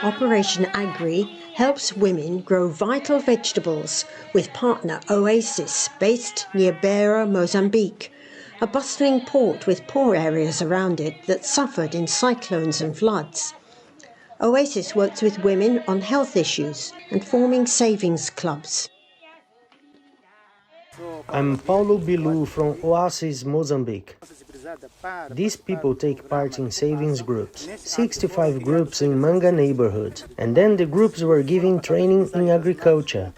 Operation Agri helps women grow vital vegetables with partner Oasis, based near Beira, Mozambique, a bustling port with poor areas around it that suffered in cyclones and floods. Oasis works with women on health issues and forming savings clubs. I'm Paulo Bilu from Oasis, Mozambique. These people take part in savings groups, 65 groups in Manga neighborhood, and then the groups were giving training in agriculture.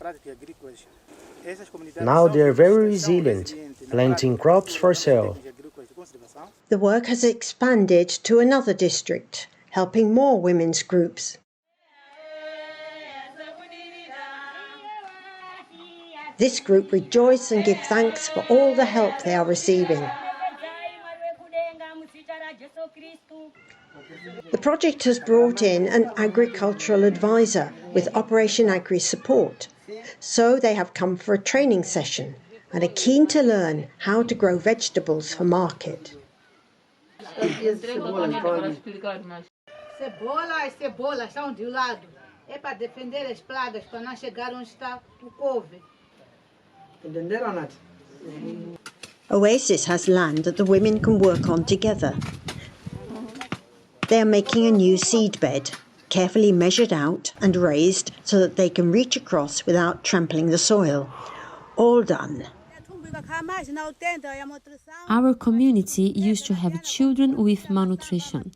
Now they are very resilient, planting crops for sale. The work has expanded to another district, helping more women's groups. This group rejoice and give thanks for all the help they are receiving. The project has brought in an agricultural advisor with Operation Agri support, so they have come for a training session and are keen to learn how to grow vegetables for market. Cebolas são de lado. É para defender as pragas, para não chegar onde está o couve. Entenderam, Nath? Oasis has land that the women can work on together. They are making a new seed bed, carefully measured out and raised so that they can reach across without trampling the soil. All done. Our community used to have children with malnutrition.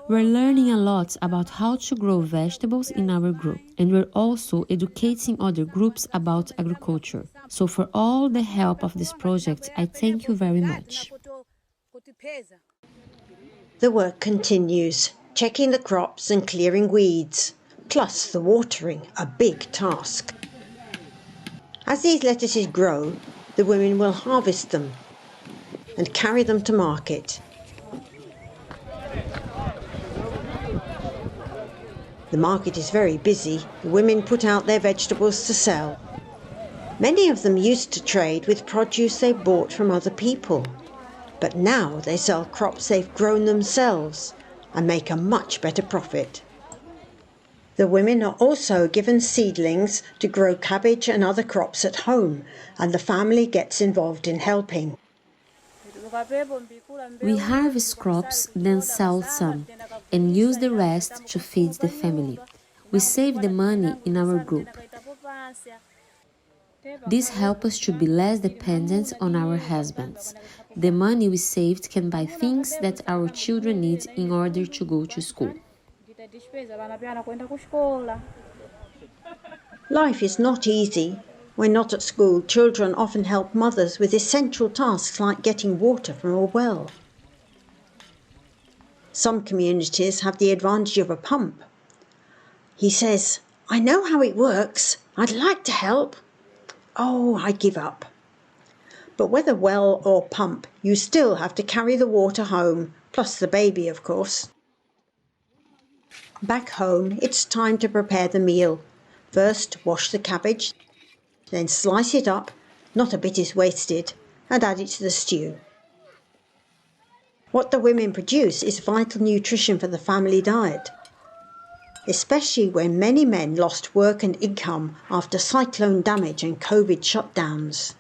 We're learning a lot about how to grow vegetables in our group, and we're also educating other groups about agriculture. So for all the help of this project, I thank you very much. The work continues, checking the crops and clearing weeds, plus the watering, a big task. As these lettuces grow, the women will harvest them and carry them to market. The market is very busy. The women put out their vegetables to sell. Many of them used to trade with produce they bought from other people, but now they sell crops they've grown themselves and make a much better profit. The women are also given seedlings to grow cabbage and other crops at home, and the family gets involved in helping. We harvest crops, then sell some, and use the rest to feed the family. We save the money in our group. This helps us to be less dependent on our husbands. The money we saved can buy things that our children need in order to go to school. Life is not easy. When not at school, children often help mothers with essential tasks like getting water from a well. Some communities have the advantage of a pump. He says, "I know how it works. I'd like to help. Oh, I give up." But whether well or pump, you still have to carry the water home, plus the baby, of course. Back home, it's time to prepare the meal. First, wash the cabbage, then slice it up, not a bit is wasted, and add it to the stew. What the women produce is vital nutrition for the family diet, especially when many men lost work and income after cyclone damage and COVID shutdowns.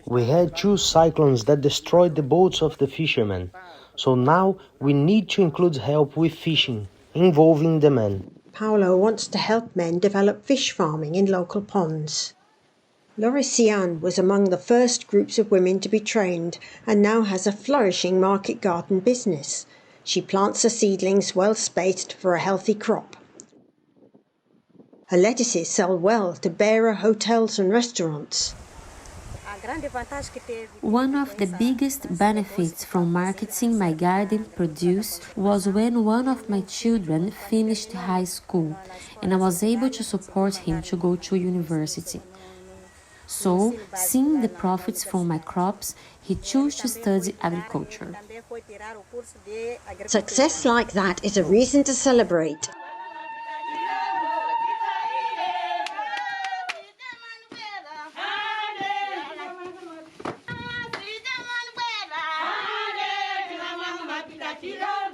We had 2 cyclones that destroyed the boats of the fishermen, so now we need to include help with fishing, involving the men. Paolo wants to help men develop fish farming in local ponds. Lorisian was among the first groups of women to be trained and now has a flourishing market garden business. She plants her seedlings well spaced for a healthy crop. Her lettuces sell well to Beira hotels and restaurants. One of the biggest benefits from marketing my garden produce was when one of my children finished high school and I was able to support him to go to university. So, seeing the profits from my crops, he chose to study agriculture. Success like that is a reason to celebrate. Tira